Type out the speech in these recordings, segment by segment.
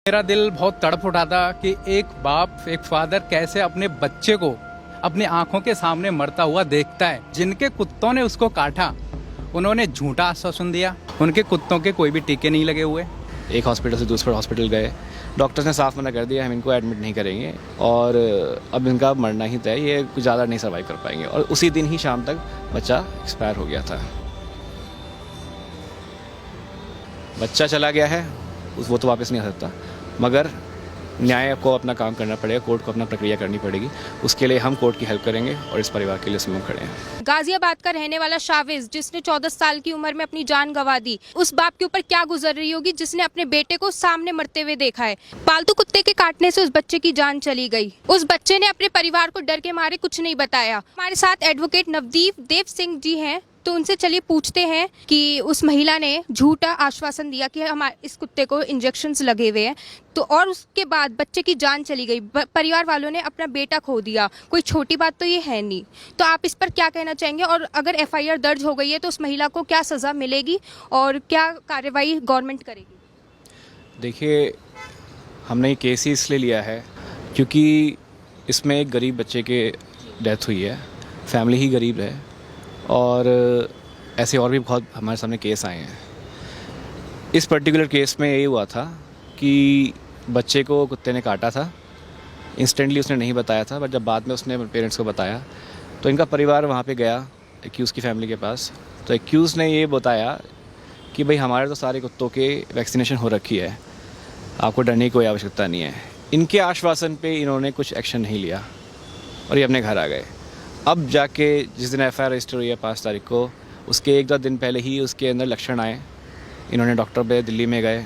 मेरा दिल बहुत तड़प उठा था कि एक बाप, एक फादर कैसे अपने बच्चे को अपनी आंखों के सामने मरता हुआ देखता है। जिनके कुत्तों ने उसको काटा, उन्होंने झूठा आश्वासन दिया। उनके कुत्तों के कोई भी टीके नहीं लगे हुए। एक हॉस्पिटल से दूसरे हॉस्पिटल गए, डॉक्टर्स ने साफ मना कर दिया हम इनको एडमिट नहीं करेंगे और अब इनका मरना ही तय, ये कुछ ज़्यादा नहीं सर्वाइव कर पाएंगे। और उसी दिन ही शाम तक बच्चा एक्सपायर हो गया था। बच्चा चला गया है, वो तो वापस नहीं आ सकता, मगर न्याय को अपना काम करना पड़ेगा, कोर्ट को अपना प्रक्रिया करनी पड़ेगी। उसके लिए हम कोर्ट की हेल्प करेंगे और इस परिवार के लिए समूह खड़े हैं। गाजियाबाद का रहने वाला शावेज, जिसने 14 साल की उम्र में अपनी जान गंवा दी, उस बाप के ऊपर क्या गुजर रही होगी जिसने अपने बेटे को सामने मरते हुए देखा है। पालतू कुत्ते के काटने से उस बच्चे की जान चली गई। उस बच्चे ने अपने परिवार को डर के मारे कुछ नहीं बताया। हमारे साथ एडवोकेट नवदीप देव सिंह जी हैं, तो उनसे चलिए पूछते हैं कि उस महिला ने झूठा आश्वासन दिया कि हमारे इस कुत्ते को इंजेक्शंस लगे हुए हैं, तो और उसके बाद बच्चे की जान चली गई, परिवार वालों ने अपना बेटा खो दिया। कोई छोटी बात तो ये है नहीं। तो आप इस पर क्या कहना चाहेंगे, और अगर एफआईआर दर्ज हो गई है तो उस महिला को क्या सज़ा मिलेगी और क्या कार्रवाई गवर्नमेंट करेगी? देखिए, हमने ये केस ही इसलिए लिया है क्योंकि इसमें एक गरीब बच्चे के डेथ हुई है, फैमिली ही गरीब है और ऐसे और भी बहुत हमारे सामने केस आए हैं। इस पर्टिकुलर केस में यही हुआ था कि बच्चे को कुत्ते ने काटा था। इंस्टेंटली उसने नहीं बताया था, बट जब बाद में उसने पेरेंट्स को बताया तो इनका परिवार वहाँ पे गया एक्यूज़ की फैमिली के पास। तो एक्यूज़ ने ये बताया कि भाई हमारे तो सारे कुत्तों के वैक्सीनेशन हो रखी है, आपको डरने की कोई आवश्यकता नहीं है। इनके आश्वासन पे इन्होंने कुछ एक्शन नहीं लिया और ये अपने घर आ गए। अब जाके जिस दिन एफआईआर रजिस्टर हुई है 5 तारीख को, उसके 1-2 दिन पहले ही उसके अंदर लक्षण आए। इन्होंने डॉक्टर पे दिल्ली में गए,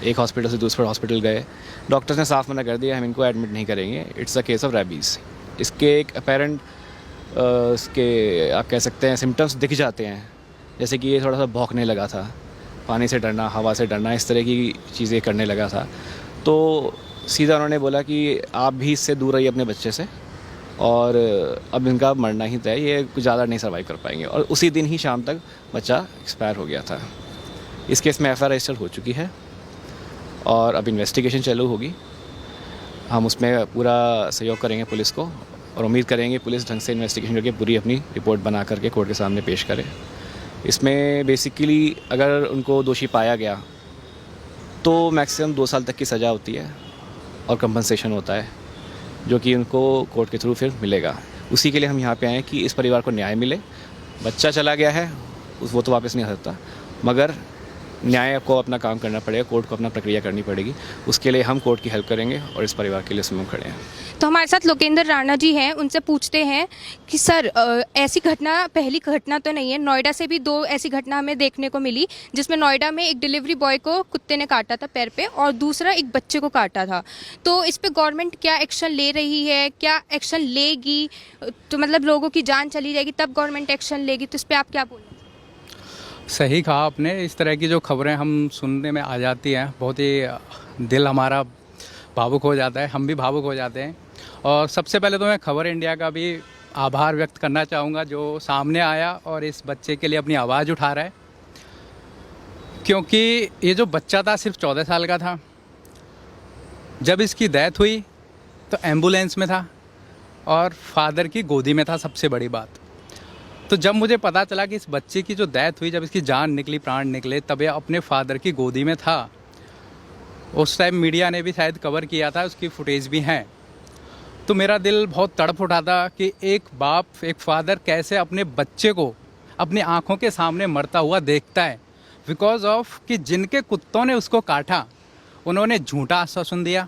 एक हॉस्पिटल से दूसरे हॉस्पिटल गए, डॉक्टर्स ने साफ मना कर दिया हम इनको एडमिट नहीं करेंगे, it's a case of rabies. इसके एक अपेरेंट इसके आप कह सकते हैं सिम्टम्स दिख जाते हैं, जैसे कि ये थोड़ा सा भौंकने लगा था, पानी से डरना, हवा से डरना, इस तरह की चीज़ें करने लगा था। तो सीधा उन्होंने बोला कि आप भी इससे दूर रहिए अपने बच्चे से और अब इनका मरना ही तय, ये कुछ ज़्यादा नहीं सर्वाइव कर पाएंगे। और उसी दिन ही शाम तक बच्चा एक्सपायर हो गया था। इस केस में एफआईआर रजिस्टर हो चुकी है और अब इन्वेस्टिगेशन चालू होगी। हम उसमें पूरा सहयोग करेंगे पुलिस को और उम्मीद करेंगे पुलिस ढंग से इन्वेस्टिगेशन करके पूरी अपनी रिपोर्ट बना करके कोर्ट के सामने पेश करे। इसमें बेसिकली अगर उनको दोषी पाया गया तो मैक्सिमम 2 साल तक की सज़ा होती है और कंपनसेशन होता है, जो कि उनको कोर्ट के थ्रू फिर मिलेगा। उसी के लिए हम यहाँ पे आए हैं कि इस परिवार को न्याय मिले। बच्चा चला गया है, वो तो वापस नहीं आ सकता, मगर न्याय को अपना काम करना पड़ेगा, कोर्ट को अपना प्रक्रिया करनी पड़ेगी। उसके लिए हम कोर्ट की हेल्प करेंगे और इस परिवार के लिए समूह खड़े हैं। तो हमारे साथ लोकेंद्र राणा जी हैं, उनसे पूछते हैं कि सर, ऐसी घटना पहली घटना तो नहीं है। नोएडा से भी 2 ऐसी घटना हमें देखने को मिली, जिसमें नोएडा में एक डिलीवरी बॉय को कुत्ते ने काटा था पैर पे और दूसरा एक बच्चे को काटा था। तो इस पे गवर्नमेंट क्या एक्शन ले रही है, क्या एक्शन लेगी? तो मतलब लोगों की जान चली जाएगी तब गवर्नमेंट एक्शन लेगी, तो इस पर आप क्या बोलेंगे? सही कहा आपने। इस तरह की जो खबरें हम सुनने में आ जाती हैं, बहुत ही दिल हमारा भावुक हो जाता है, हम भी भावुक हो जाते हैं। और सबसे पहले तो मैं खबर इंडिया का भी आभार व्यक्त करना चाहूँगा, जो सामने आया और इस बच्चे के लिए अपनी आवाज़ उठा रहा है। क्योंकि ये जो बच्चा था सिर्फ 14 साल का था। जब इसकी डेथ हुई तो एम्बुलेंस में था और फादर की गोदी में था। सबसे बड़ी बात, तो जब मुझे पता चला कि इस बच्चे की जो डेथ हुई, जब इसकी जान निकली, प्राण निकले, तब ये अपने फादर की गोदी में था। उस टाइम मीडिया ने भी शायद कवर किया था, उसकी फुटेज भी हैं। तो मेरा दिल बहुत तड़प उठा था कि एक बाप, एक फादर कैसे अपने बच्चे को अपनी आंखों के सामने मरता हुआ देखता है, बिकॉज ऑफ कि जिनके कुत्तों ने उसको काटा, उन्होंने झूठा आश्वासन दिया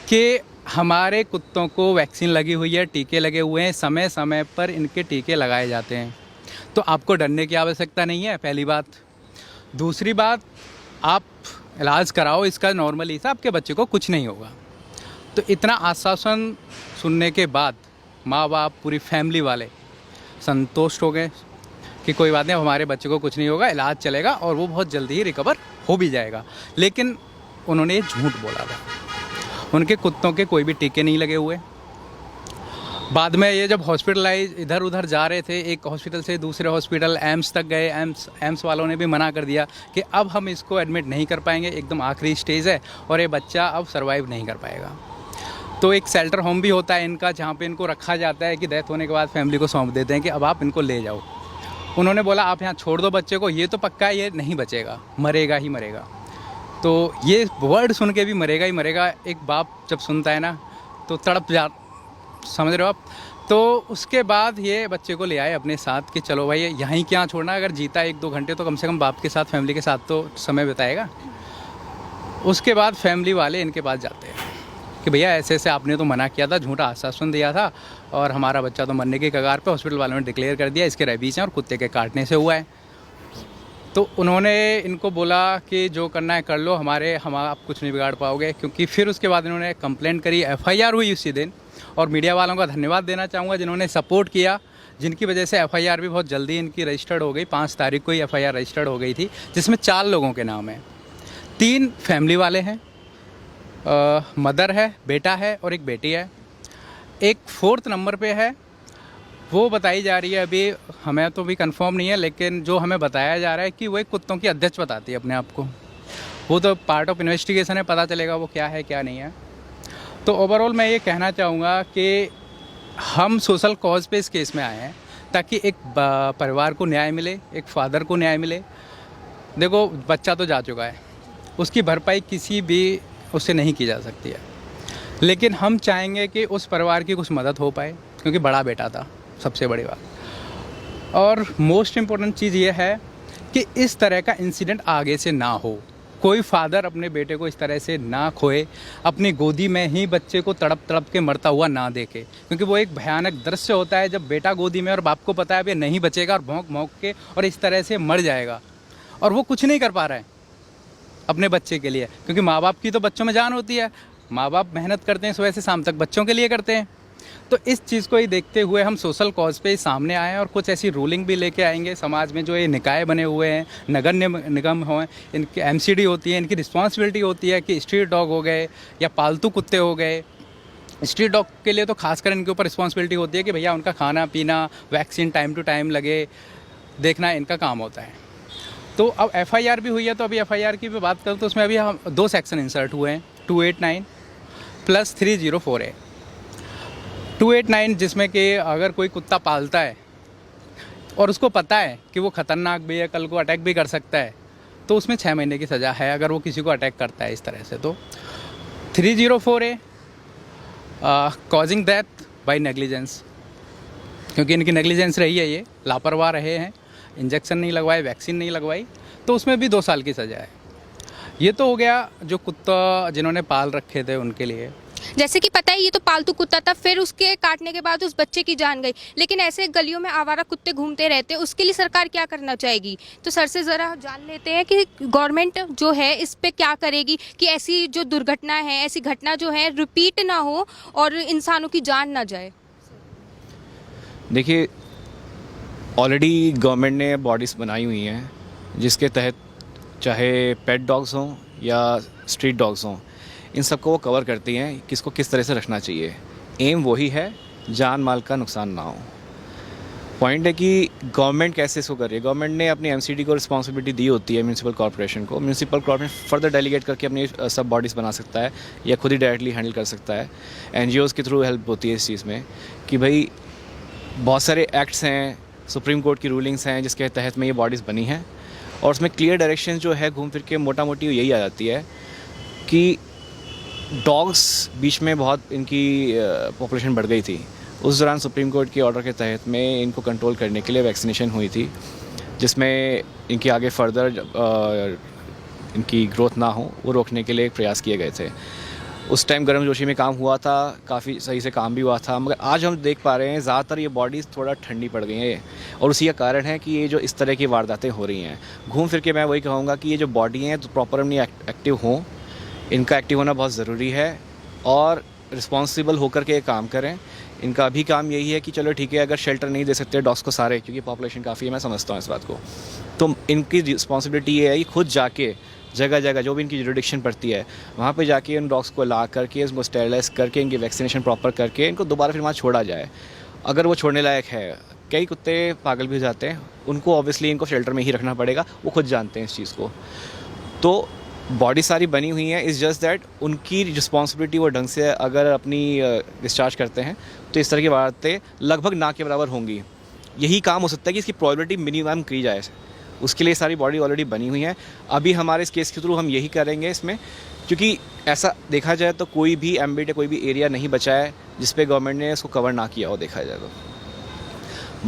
कि हमारे कुत्तों को वैक्सीन लगी हुई है, टीके लगे हुए हैं, समय समय पर इनके टीके लगाए जाते हैं, तो आपको डरने की आवश्यकता नहीं है, पहली बात। दूसरी बात, आप इलाज कराओ इसका नॉर्मली से, आपके बच्चे को कुछ नहीं होगा। तो इतना आश्वासन सुनने के बाद माँ बाप, पूरी फैमिली वाले संतुष्ट हो गए कि कोई बात नहीं, हमारे बच्चे को कुछ नहीं होगा, इलाज चलेगा और वो बहुत जल्दी ही रिकवर हो भी जाएगा। लेकिन उन्होंने ये झूठ बोला था। उनके कुत्तों के कोई भी टीके नहीं लगे हुए। बाद में ये जब हॉस्पिटलाइज इधर उधर जा रहे थे, एक हॉस्पिटल से दूसरे हॉस्पिटल एम्स तक गए, एम्स वालों ने भी मना कर दिया कि अब हम इसको एडमिट नहीं कर पाएंगे, एकदम आखिरी स्टेज है और ये बच्चा अब सर्वाइव नहीं कर पाएगा। तो एक शेल्टर होम भी होता है इनका, जहाँ पे इनको रखा जाता है कि डेथ होने के बाद फैमिली को सौंप देते हैं कि अब आप इनको ले जाओ। उन्होंने बोला आप यहाँ छोड़ दो बच्चे को, ये तो पक्का ये नहीं बचेगा, मरेगा ही मरेगा। तो ये वर्ड सुन के भी मरेगा ही मरेगा, एक बाप जब सुनता है ना तो तड़प जा, समझ रहे हो आप। तो उसके बाद ये बच्चे को ले आए अपने साथ कि चलो भाई यहीं क्या छोड़ना, अगर जीता 1-2 घंटे तो कम से कम बाप के साथ, फैमिली के साथ तो समय बिताएगा। उसके बाद फैमिली वाले इनके पास जाते हैं कि भैया ऐसे ऐसे आपने तो मना किया था, झूठा आश्वासन दिया था और हमारा बच्चा तो मरने के कगार पे, हॉस्पिटल वालों ने डिक्लेयर कर दिया इसके रेबीज हैं और कुत्ते के काटने से हुआ है। तो उन्होंने इनको बोला कि जो करना है कर लो, हम आप कुछ नहीं बिगाड़ पाओगे। क्योंकि फिर उसके बाद इन्होंने कंप्लेंट करी, FIR हुई उसी दिन। और मीडिया वालों का धन्यवाद देना चाहूँगा जिन्होंने सपोर्ट किया, जिनकी वजह से FIR भी बहुत जल्दी इनकी रजिस्टर्ड हो गई। 5 तारीख को ही FIR रजिस्टर्ड हो गई थी, जिसमें 4 लोगों के नाम हैं। 3 फैमिली वाले हैं, मदर है, बेटा है और एक बेटी है। एक 4th नंबर पे है, वो बताई जा रही है, अभी हमें तो भी कंफर्म नहीं है, लेकिन जो हमें बताया जा रहा है कि वो एक कुत्तों की अध्यक्ष बताती है अपने आप को। वो तो पार्ट ऑफ इन्वेस्टिगेशन है, पता चलेगा वो क्या है क्या नहीं है। तो ओवरऑल मैं ये कहना चाहूँगा कि हम सोशल कॉज पे इस केस में आए हैं ताकि एक परिवार को न्याय मिले, एक फादर को न्याय मिले। देखो बच्चा तो जा चुका है, उसकी भरपाई किसी भी उससे नहीं की जा सकती है, लेकिन हम चाहेंगे कि उस परिवार की कुछ मदद हो पाए, क्योंकि बड़ा बेटा था, सबसे बड़ी बात। और मोस्ट इम्पोर्टेंट चीज़ ये है कि इस तरह का इंसिडेंट आगे से ना हो, कोई फादर अपने बेटे को इस तरह से ना खोए, अपनी गोदी में ही बच्चे को तड़प तड़प के मरता हुआ ना देखे। क्योंकि वो एक भयानक दृश्य होता है जब बेटा गोदी में और बाप को पता है अब ये नहीं बचेगा और भौंक भौंक के और इस तरह से मर जाएगा, और वो कुछ नहीं कर पा रहा है अपने बच्चे के लिए। क्योंकि माँ बाप की तो बच्चों में जान होती है, माँ बाप मेहनत करते हैं सुबह से शाम तक बच्चों के लिए करते हैं। तो इस चीज़ को ही देखते हुए हम सोशल कॉज पे सामने आए और कुछ ऐसी रूलिंग भी लेके आएंगे। समाज में जो ये निकाय बने हुए हैं, नगर निगम हों, इनकी MCD होती है, इनकी रिस्पॉन्सिबिलिटी होती है कि स्ट्रीट डॉग हो गए या पालतू कुत्ते हो गए। स्ट्रीट डॉग के लिए तो खासकर इनके ऊपर रिस्पॉन्सिबिलिटी होती है कि भैया उनका खाना पीना, वैक्सीन टाइम टू टाइम लगे, देखना इनका काम होता है। तो अब FIR भी हुई है, तो अभी FIR की भी बात करूँ तो उसमें अभी हम 2 सेक्शन इंसर्ट हुए हैं, 289 प्लस 304A। 289 जिसमें कि अगर कोई कुत्ता पालता है और उसको पता है कि वो ख़तरनाक भी है, कल को अटैक भी कर सकता है, तो उसमें 6 महीने की सज़ा है अगर वो किसी को अटैक करता है इस तरह से। तो 304A causing death by negligence, क्योंकि इनकी नेग्लिजेंस रही है, ये लापरवाह रहे हैं, इंजेक्शन नहीं लगवाए, वैक्सीन नहीं लगवाई, तो उसमें भी 2 साल की सज़ा है। ये तो हो गया जो कुत्ता जिन्होंने पाल रखे थे उनके लिए। जैसे कि पता है ये तो पालतू कुत्ता था, फिर उसके काटने के बाद उस बच्चे की जान गई, लेकिन ऐसे गलियों में आवारा कुत्ते घूमते रहते हैं, उसके लिए सरकार क्या करना चाहेगी? तो सर से ज़रा जान लेते हैं कि गवर्नमेंट जो है इस पे क्या करेगी कि ऐसी जो दुर्घटना है, ऐसी घटना जो है रिपीट ना हो और इंसानों की जान ना जाए। देखिए, ऑलरेडी गवर्नमेंट ने बॉडीज़ बनाई हुई हैं जिसके तहत चाहे पेट डॉग्स हों या स्ट्रीट डॉग्स हों, इन सबको वो कवर करती हैं किसको किस तरह से रखना चाहिए। एम वही है, जान माल का नुकसान ना हो। पॉइंट है कि गवर्नमेंट कैसे इसको कर रही है। गवर्नमेंट ने अपनी MCD को रिस्पॉन्सिबिलिटी दी होती है म्यूनसिपल कॉर्पोरेशन को। म्यूनसिपल कॉर्पोरेशन फर्दर डेलीगेट करके अपनी सब बॉडीज़ बना सकता है या खुद ही डायरेक्टली हैंडल कर सकता है। NGOs के थ्रू हेल्प होती है इस चीज़ में कि भाई बहुत सारे एक्ट्स हैं, सुप्रीम कोर्ट की रूलिंग्स हैं जिसके तहत में ये बॉडीज़ बनी हैं, और उसमें क्लियर डायरेक्शन जो है घूम फिर के मोटा मोटी यही आ जाती है कि डॉग्स बीच में बहुत इनकी पॉपुलेशन बढ़ गई थी। उस दौरान सुप्रीम कोर्ट के ऑर्डर के तहत में इनको कंट्रोल करने के लिए वैक्सीनेशन हुई थी, जिसमें इनकी आगे फर्दर इनकी ग्रोथ ना हो वो रोकने के लिए प्रयास किए गए थे। उस टाइम गर्मजोशी में काम हुआ था, काफ़ी सही से काम भी हुआ था, मगर आज हम देख पा रहे हैं ज़्यादातर ये बॉडीज़ थोड़ा ठंडी पड़ गई हैं, और उसी का कारण है कि ये जो इस तरह की वारदातें हो रही हैं। घूम फिर के मैं वही कहूँगा कि ये जो बॉडी हैं तो प्रॉपर अपनी एक्टिव हों, इनका एक्टिव होना बहुत ज़रूरी है, और रिस्पॉन्सिबल होकर के काम करें। इनका भी काम यही है कि चलो ठीक है, अगर शेल्टर नहीं दे सकते डॉग्स को सारे, क्योंकि पॉपुलेशन काफ़ी है, मैं समझता हूँ इस बात को, तो इनकी रिस्पॉन्सिबिलिटी ये है कि खुद जाके जगह जगह जो भी इनकी जुरिडिक्शन पड़ती है वहाँ पे जाके उन डॉग्स को ला करके उनको स्टेरलाइज करके इनकी वैक्सीनेशन प्रॉपर करके इनको दोबारा फिर वहाँ छोड़ा जाए, अगर वो छोड़ने लायक है। कई कुत्ते पागल भी हो जाते हैं, उनको ऑब्वियसली इनको शेल्टर में ही रखना पड़ेगा, वो खुद जानते हैं इस चीज़ को। तो बॉडी सारी बनी हुई है, इज़ जस्ट दैट उनकी रिस्पॉन्सिबिलिटी वो ढंग से अगर अपनी डिस्चार्ज करते हैं तो इस तरह की बातें लगभग ना के बराबर होंगी। यही काम हो सकता है कि इसकी प्रॉबिलिटी मिनिमम की जाए, उसके लिए सारी बॉडी ऑलरेडी बनी हुई है। अभी हमारे इस केस के थ्रू हम यही करेंगे इसमें, क्योंकि ऐसा देखा जाए तो कोई भी एम्बिट या कोई भी एरिया नहीं बचा है जिस पे गवर्नमेंट ने इसको कवर ना किया हो, देखा जाए तो।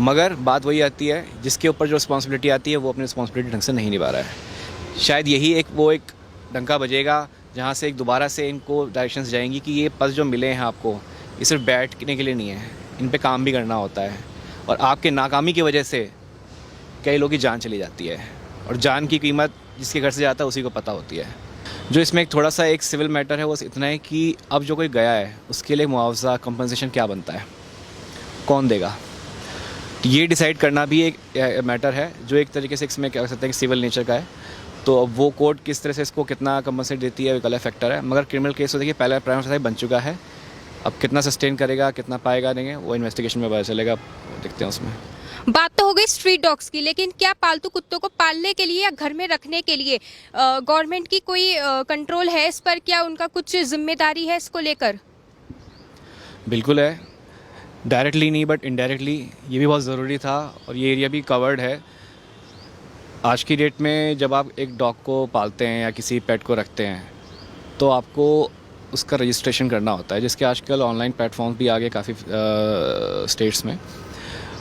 मगर बात वही आती है, जिसके ऊपर जो रिस्पॉन्सिबिलिटी आती है वो अपनी रिस्पॉन्सिबिलिटी ढंग से नहीं निभा रहा है। शायद यही एक डंका बजेगा जहाँ से एक दोबारा से इनको डायरेक्शंस जाएंगी कि ये पस जो मिले हैं आपको, ये सिर्फ बैठने के लिए नहीं है, इन पे काम भी करना होता है। और आपके नाकामी की वजह से कई लोगों की जान चली जाती है, और जान की कीमत जिसके घर से जाता है उसी को पता होती है। जो इसमें एक थोड़ा सा एक सिविल मैटर है वो इतना है कि अब जो कोई गया है उसके लिए मुआवजा कंपनसेशन क्या बनता है, कौन देगा, ये डिसाइड करना भी एक मैटर है जो एक तरीके से इसमें कह सकते हैं कि सिविल नेचर का है। तो अब वो कोर्ट किस तरह से इसको कितना कंपनसेट देती है एक अलग फैक्टर है। मगर क्रिमिनल केस तो देखिए पहले प्राइमरी बन चुका है, अब कितना सस्टेन करेगा कितना पाएगा नहीं वो इन्वेस्टिगेशन में पता चलेगा, देखते हैं उसमें। बात तो हो गई स्ट्रीट डॉग्स की, लेकिन क्या पालतू कुत्तों को पालने के लिए या घर में रखने के लिए गवर्नमेंट की कोई कंट्रोल है इस पर? क्या उनका कुछ जिम्मेदारी है इसको लेकर? बिल्कुल है, डायरेक्टली नहीं बट इनडायरेक्टली ये भी बहुत ज़रूरी था, और ये एरिया भी कवर्ड है। आज की डेट में जब आप एक डॉग को पालते हैं या किसी पेट को रखते हैं तो आपको उसका रजिस्ट्रेशन करना होता है, जिसके आजकल ऑनलाइन प्लेटफॉर्म भी आ गए काफ़ी स्टेट्स में,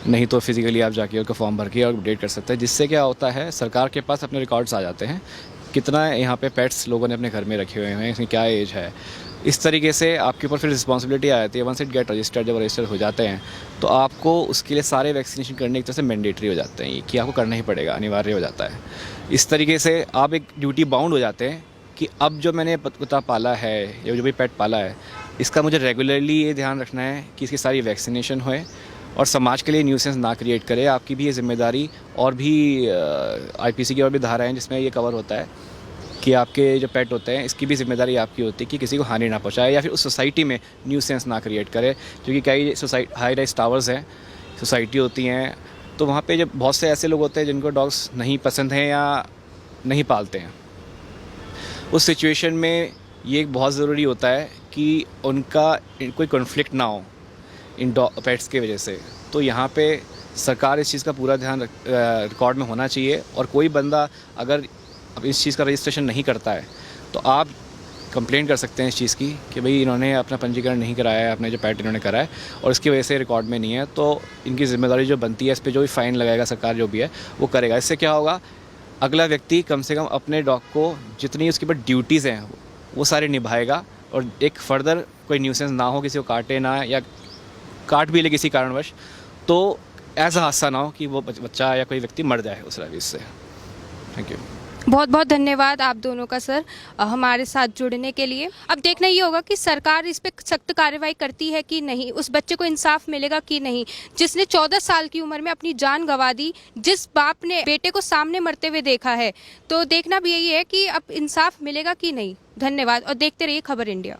नहीं तो फिज़िकली आप जाके उसका फॉर्म भर के और अपडेट कर सकते हैं। जिससे क्या होता है, सरकार के पास अपने रिकॉर्ड्स आ जाते हैं, कितना यहाँ पे पेट्स लोगों ने अपने घर में रखे हुए हैं, इसकी क्या एज है। इस तरीके से आपके ऊपर फिर रिस्पॉन्सिबिलिटी आ जाती है। वंस इट गेट रजिस्टर्ड, जब रजिस्टर हो जाते हैं तो आपको उसके लिए सारे वैक्सीनेशन करने एक तरह से मैंडेटरी हो जाते हैं, कि आपको करना ही पड़ेगा, अनिवार्य हो जाता है। इस तरीके से आप एक ड्यूटी बाउंड हो जाते हैं कि अब जो मैंने कुत्ता पाला है या जो भी पेट पाला है, इसका मुझे रेगुलरली ये ध्यान रखना है कि इसकी सारी वैक्सीनेशन होए और समाज के लिए न्यूसेंस ना क्रिएट करे। आपकी भी ये जिम्मेदारी, और भी IPC की और भी धाराएँ हैं जिसमें ये कवर होता है कि आपके जो पेट होते हैं इसकी भी जिम्मेदारी आपकी होती है कि किसी को हानि ना पहुंचाए या फिर उस सोसाइटी में न्यूसेंस ना क्रिएट करे। क्योंकि कई हाई राइज टावर्स हैं, सोसाइटी होती हैं, तो वहाँ पे जब बहुत से ऐसे लोग होते हैं जिनको डॉग्स नहीं पसंद हैं या नहीं पालते हैं, उस सिचुएशन में ये बहुत ज़रूरी होता है कि उनका कोई कॉन्फ्लिक्ट ना हो इन पेट्स की वजह से। तो यहाँ पे सरकार इस चीज़ का पूरा ध्यान रिकॉर्ड में होना चाहिए, और कोई बंदा अगर अब इस चीज़ का रजिस्ट्रेशन नहीं करता है तो आप कंप्लेंट कर सकते हैं इस चीज़ की कि भाई इन्होंने अपना पंजीकरण नहीं कराया है, अपने जो पेट इन्होंने कराया है और इसकी वजह से रिकॉर्ड में नहीं है। तो इनकी जिम्मेदारी जो बनती है, इस पर जो भी फ़ाइन लगाएगा सरकार जो भी है वो करेगा। इससे क्या होगा, अगला व्यक्ति कम से कम अपने डॉग को जितनी उसके ऊपर ड्यूटीज़ हैं वो सारे निभाएगा, और एक फर्दर कोई न्यूसेंस ना हो, किसी को काटे ना, या काट भी ले किसी कारणवश, तो ऐसा हादसा ना हो कि वो बच्चा या कोई व्यक्ति मर जाए उस रवि से। Thank you. बहुत बहुत धन्यवाद आप दोनों का सर, हमारे साथ जुड़ने के लिए। अब देखना ये होगा कि सरकार इस पे सख्त कार्रवाई करती है कि नहीं, उस बच्चे को इंसाफ मिलेगा कि नहीं, जिसने 14 साल की उम्र में अपनी जान गंवा दी, जिस बाप ने बेटे को सामने मरते हुए देखा है। तो देखना भी यही है कि अब इंसाफ मिलेगा कि नहीं। धन्यवाद, और देखते रहिए खबर इंडिया।